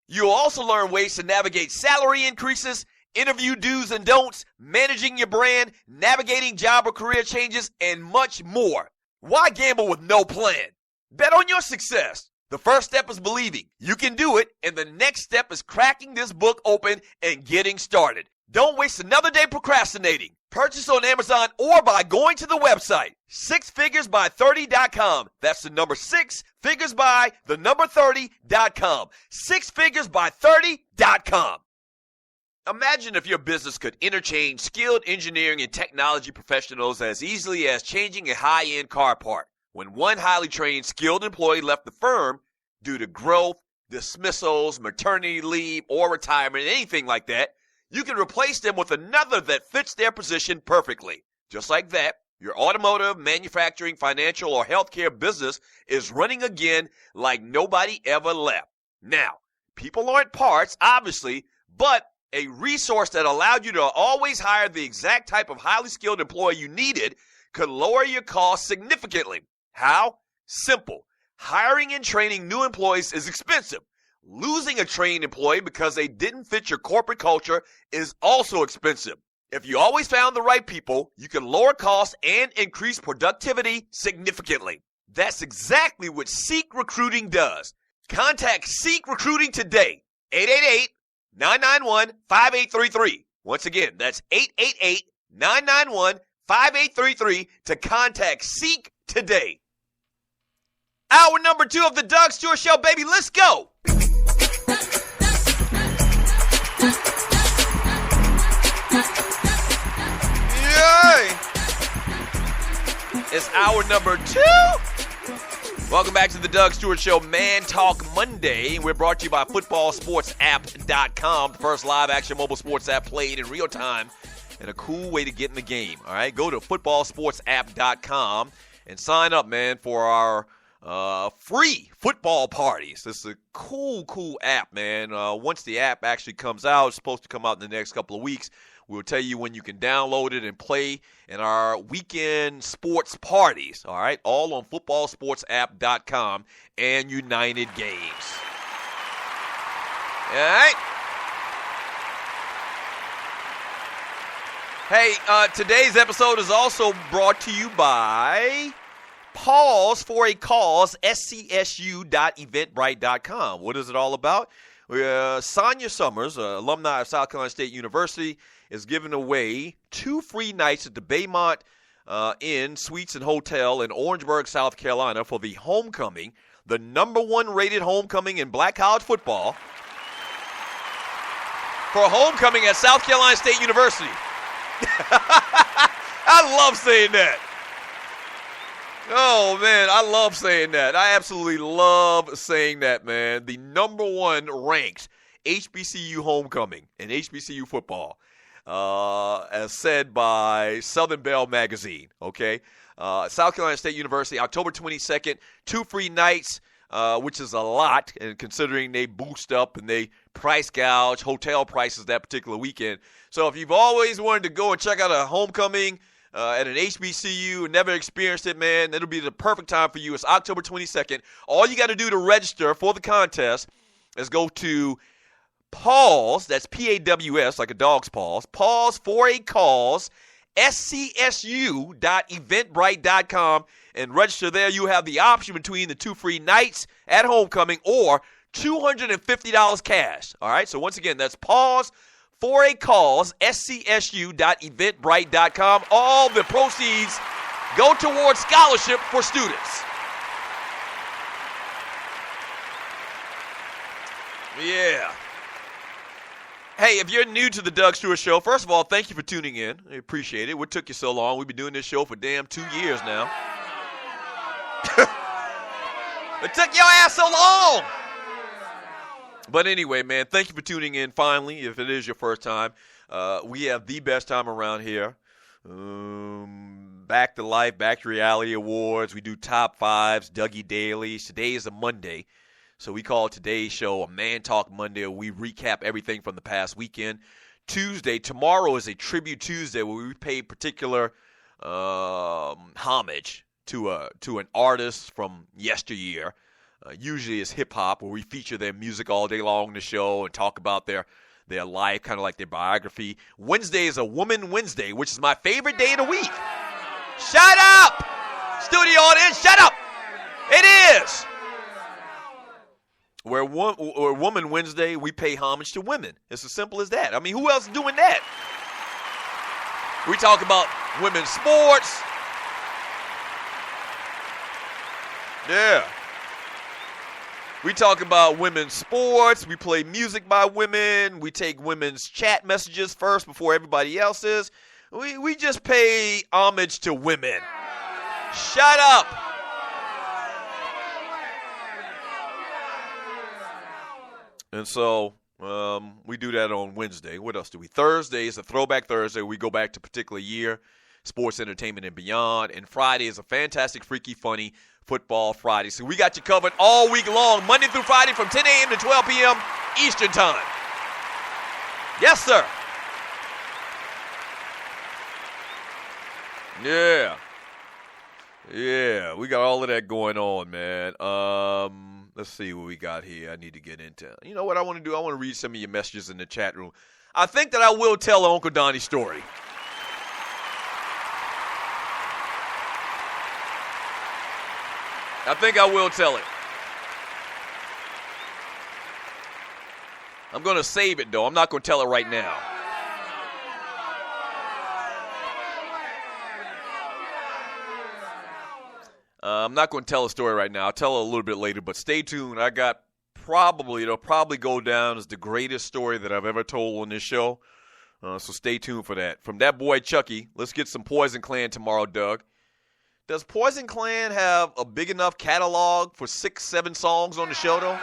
You'll also learn ways to navigate salary increases, interview do's and don'ts, managing your brand, navigating job or career changes, and much more. Why gamble with no plan? Bet on your success. The first step is believing you can do it, and the next step is cracking this book open and getting started. Don't waste another day procrastinating. Purchase on Amazon or by going to the website, 6figuresby30.com. That's the number 6figuresby30.com. 6figuresby30.com. Imagine if your business could interchange skilled engineering and technology professionals as easily as changing a high-end car part. When one highly trained, skilled employee left the firm due to growth, dismissals, maternity leave, or retirement, anything like that, you can replace them with another that fits their position perfectly. Just like that, your automotive, manufacturing, financial, or healthcare business is running again like nobody ever left. Now, people aren't parts, obviously, but a resource that allowed you to always hire the exact type of highly skilled employee you needed could lower your costs significantly. How? Simple. Hiring and training new employees is expensive. Losing a trained employee because they didn't fit your corporate culture is also expensive. If you always found the right people, you can lower costs and increase productivity significantly. That's exactly what Seek Recruiting does. Contact Seek Recruiting today. 888-991-5833. Once again, that's 888-991-5833 to contact Seek today. Hour number 2 of the Doug Stewart Show, baby. Let's go. Yay! It's hour number 2. Welcome back to the Doug Stewart Show, Man Talk Monday. We're brought to you by footballsportsapp.com, the first live-action mobile sports app played in real time and a cool way to get in the game. All right, go to footballsportsapp.com and sign up, man, for our free football parties. This is a cool app, man. Once the app actually comes out, it's supposed to come out in the next couple of weeks. We'll tell you when you can download it and play in our weekend sports parties, all right? All on footballsportsapp.com and United Games. All right? Hey, today's episode is also brought to you by Pause for a Cause, scsu.eventbrite.com. What is it all about? Sonia Summers, alumni of South Carolina State University, is giving away 2 free nights at the Baymont Inn, Suites and Hotel in Orangeburg, South Carolina for the homecoming, the number 1 rated homecoming in black college football, for a homecoming at South Carolina State University. I love saying that. Oh, man, I love saying that. I absolutely love saying that, man. The number 1 ranked HBCU homecoming in HBCU football, as said by Southern Bell Magazine, okay? South Carolina State University, October 22nd, 2 free nights, which is a lot, and considering they boost up and they price gouge hotel prices that particular weekend. So if you've always wanted to go and check out a homecoming at an HBCU and never experienced it, man, it'll be the perfect time for you. It's October 22nd. All you got to do to register for the contest is go to Pause, that's P-A-W-S, like a dog's paws, Pause for a Cause, scsu.eventbrite.com, and register there. You have the option between the 2 free nights at homecoming or $250 cash. All right, so once again, that's Pause for a Cause, scsu.eventbrite.com. All the proceeds go towards scholarship for students. Yeah. Hey, if you're new to the Doug Stewart Show, first of all, thank you for tuning in. I appreciate it. What took you so long? We've been doing this show for damn 2 years now. It took your ass so long. But anyway, man, thank you for tuning in finally, if it is your first time. We have the best time around here. Back to Life, Back to Reality Awards. We do top 5s, Dougie Dailies. Today is a Monday. So we call today's show a Man Talk Monday, where we recap everything from the past weekend. Tomorrow is a Tribute Tuesday, where we pay particular homage to an artist from yesteryear. Usually it's hip-hop, where we feature their music all day long on the show and talk about their life, kind of like their biography. Wednesday is a Woman Wednesday, which is my favorite day of the week. Shut up! Studio audience, shut up! It is! Where Woman Wednesday, we pay homage to women. It's as simple as that. I mean, who else is doing that? We talk about women's sports. Yeah. We talk about women's sports. We play music by women. We take women's chat messages first before everybody else's. We just pay homage to women. Shut up. And so we do that on Wednesday. What else do we? Thursday is a throwback Thursday. We go back to a particular year, sports, entertainment, and beyond. And Friday is a fantastic, freaky, funny football Friday. So we got you covered all week long, Monday through Friday from 10 a.m. to 12 p.m. Eastern Time. Yes, sir. Yeah, we got all of that going on, man. Let's see what we got here. I need to get into. You know what I want to do? I want to read some of your messages in the chat room. I think that I will tell Uncle Donnie's story. I think I will tell it. I'm going to save it, though. I'm not going to tell it right now. I'm not going to tell a story right now. I'll tell it a little bit later, but stay tuned. I got it'll probably go down as the greatest story that I've ever told on this show. So stay tuned for that. From that boy Chucky, let's get some Poison Clan tomorrow, Doug. Does Poison Clan have a big enough catalog for 6-7 songs on the show, though?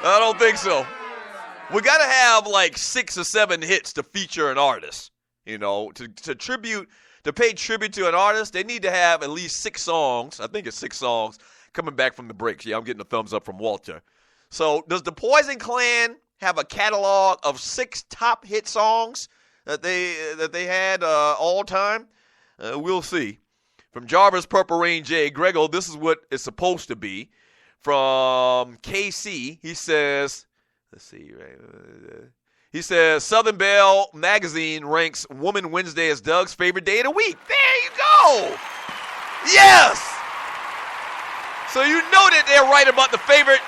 I don't think so. We got to have like 6 or 7 hits to feature an artist. You know, to pay tribute to an artist, they need to have at least 6 songs. I think it's 6 songs coming back from the breaks. Yeah, I'm getting a thumbs up from Walter. So does the Poison Clan have a catalog of 6 top hit songs that they had all time? We'll see. From Jarvis Purple Rain J. Grego, this is what it's supposed to be. From KC, he says, let's see, right? He says, Southern Belle Magazine ranks Woman Wednesday as Doug's favorite day of the week. There you go. Yes. So you know that they're right about the favorite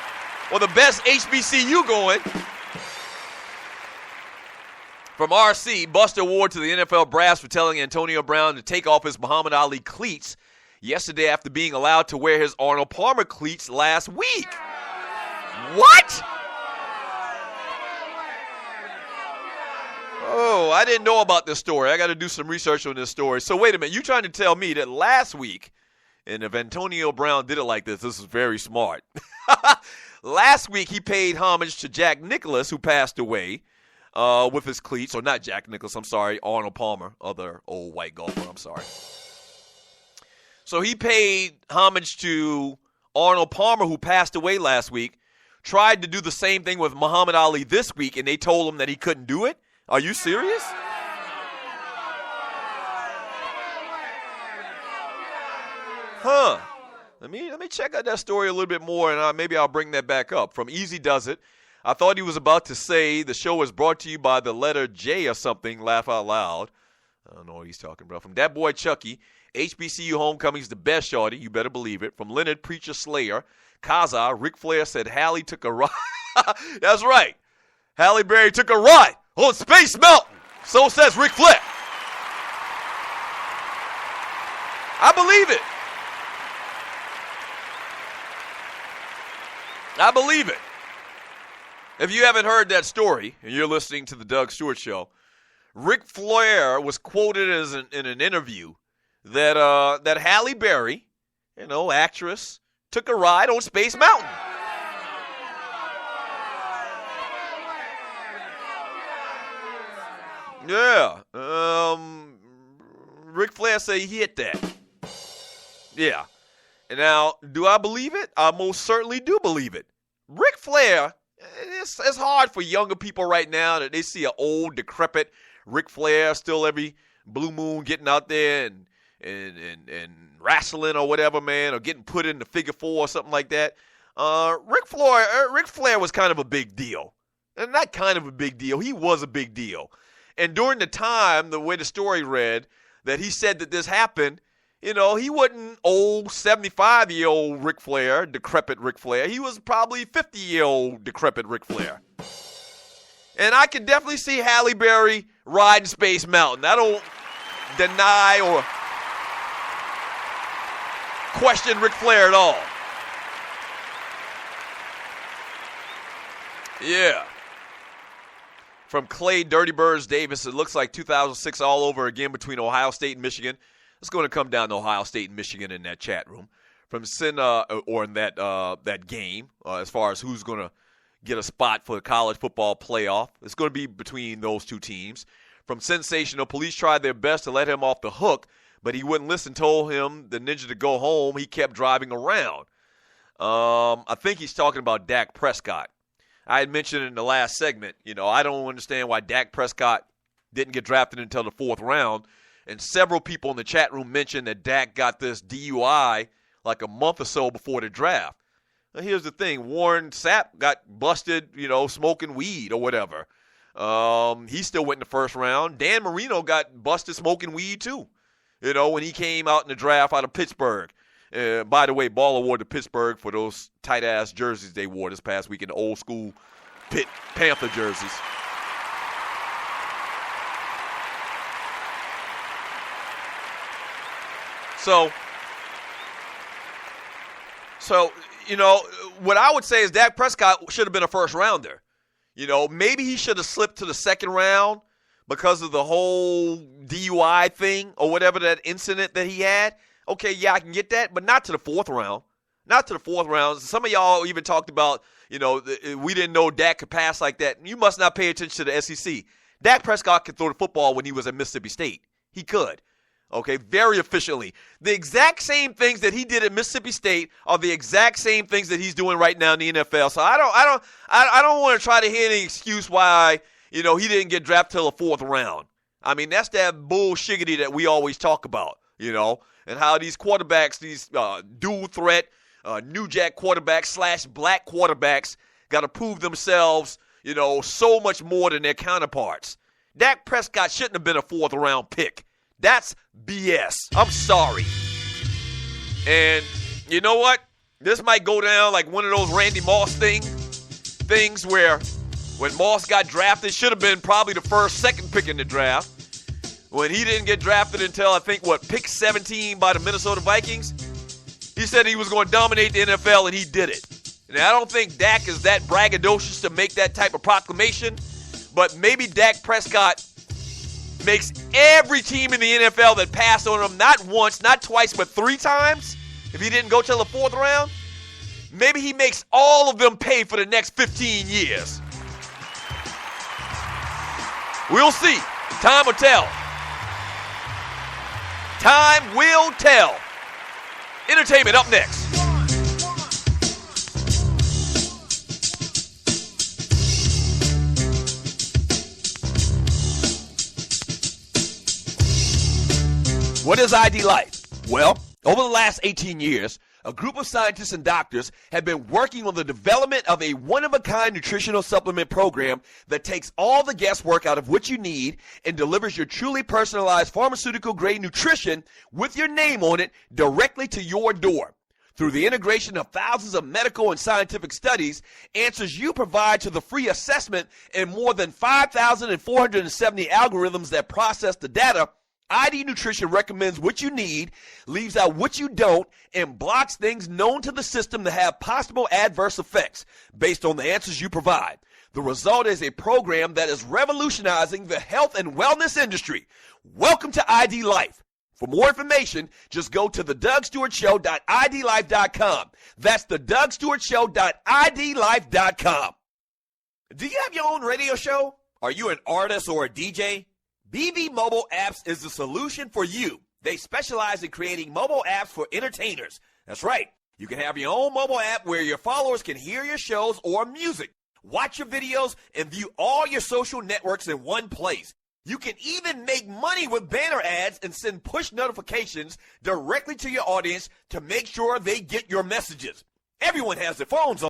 or the best HBCU going. From RC, Buster Ward to the NFL brass for telling Antonio Brown to take off his Muhammad Ali cleats yesterday after being allowed to wear his Arnold Palmer cleats last week. What? Oh, I didn't know about this story. I got to do some research on this story. So wait a minute. You're trying to tell me that last week, and if Antonio Brown did it like this is very smart. Last week, he paid homage to Jack Nicklaus, who passed away with his cleats. Or not Jack Nicklaus, I'm sorry, Arnold Palmer, other old white golfer, I'm sorry. So he paid homage to Arnold Palmer, who passed away last week, tried to do the same thing with Muhammad Ali this week, and they told him that he couldn't do it. Are you serious? Huh. Let me check out that story a little bit more, and maybe I'll bring that back up. From Easy Does It, I thought he was about to say the show is brought to you by the letter J or something. Laugh out loud. I don't know what he's talking about. From that boy Chucky, HBCU homecoming's the best, shorty. You better believe it. From Leonard Preacher Slayer, Kaza, Ric Flair said Halle took a ride. That's right. Halle Berry took a ride on Space Mountain. So says Ric Flair. I believe it. I believe it. If you haven't heard that story and you're listening to the Doug Stewart Show, Ric Flair was quoted in an interview that Halle Berry, actress, took a ride on Space Mountain. Yeah. Ric Flair say he hit that. Yeah. And now, do I believe it? I most certainly do believe it. Ric Flair, it's hard for younger people right now that they see an old, decrepit Ric Flair still every blue moon getting out there and wrestling or whatever, man, or getting put in the figure four or something like that. Ric Flair was kind of a big deal. And not kind of a big deal. He was a big deal. And during the time, the way the story read, that he said that this happened, he wasn't old 75-year-old Ric Flair, decrepit Ric Flair. He was probably 50-year-old decrepit Ric Flair. And I can definitely see Halle Berry riding Space Mountain. I don't deny or question Ric Flair at all. Yeah. From Clay Dirty Birds Davis, it looks like 2006 all over again between Ohio State and Michigan. It's going to come down to Ohio State and Michigan in that chat room. From Sin, or in that game, as far as who's going to get a spot for the college football playoff. It's going to be between those two teams. From Sensational, police tried their best to let him off the hook, but he wouldn't listen, told him, the ninja, to go home. He kept driving around. I think he's talking about Dak Prescott. I had mentioned in the last segment, I don't understand why Dak Prescott didn't get drafted until the 4th round. And several people in the chat room mentioned that Dak got this DUI like a month or so before the draft. Now, here's the thing. Warren Sapp got busted, smoking weed or whatever. He still went in the 1st round. Dan Marino got busted smoking weed too, when he came out in the draft out of Pittsburgh. By the way, Ball award to Pittsburgh for those tight-ass jerseys they wore this past weekend, the old-school Pitt Panther jerseys. So, what I would say is Dak Prescott should have been a 1st rounder. Maybe he should have slipped to the 2nd round because of the whole DUI thing or whatever, that incident that he had. Okay, yeah, I can get that, but not to the 4th round. Not to the 4th round. Some of y'all even talked about, we didn't know Dak could pass like that. You must not pay attention to the SEC. Dak Prescott could throw the football when he was at Mississippi State. He could. Okay, very efficiently. The exact same things that he did at Mississippi State are the exact same things that he's doing right now in the NFL. So I don't want to try to hear any excuse why, he didn't get drafted till the 4th round. I mean, that's that bullshiggity that we always talk about, and how these quarterbacks, these dual threat, New Jack quarterbacks / black quarterbacks got to prove themselves, so much more than their counterparts. Dak Prescott shouldn't have been a 4th round pick. That's BS. I'm sorry. And you know what? This might go down like one of those Randy Moss things where when Moss got drafted, should have been probably the 1st, 2nd pick in the draft. When he didn't get drafted until, I think, pick 17 by the Minnesota Vikings, he said he was going to dominate the NFL, and he did it. And I don't think Dak is that braggadocious to make that type of proclamation, but maybe Dak Prescott makes every team in the NFL that passed on him not once, not twice, but 3 times, if he didn't go till the 4th round, maybe he makes all of them pay for the next 15 years. We'll see. Time will tell. Time will tell. Entertainment up next. What is ID Life? Well, over the last 18 years, a group of scientists and doctors have been working on the development of a one-of-a-kind nutritional supplement program that takes all the guesswork out of what you need and delivers your truly personalized pharmaceutical-grade nutrition with your name on it directly to your door. Through the integration of thousands of medical and scientific studies, answers you provide to the free assessment, and more than 5,470 algorithms that process the data, ID Nutrition recommends what you need, leaves out what you don't, and blocks things known to the system to have possible adverse effects based on the answers you provide. The result is a program that is revolutionizing the health and wellness industry. Welcome to ID Life. For more information, just go to thedougstewartshow.idlife.com. That's thedougstewartshow.idlife.com. Do you have your own radio show? Are you an artist or a DJ? BV Mobile Apps is the solution for you. They specialize in creating mobile apps for entertainers. That's right. You can have your own mobile app where your followers can hear your shows or music, watch your videos, and view all your social networks in one place. You can even make money with banner ads and send push notifications directly to your audience to make sure they get your messages. Everyone has their phones on.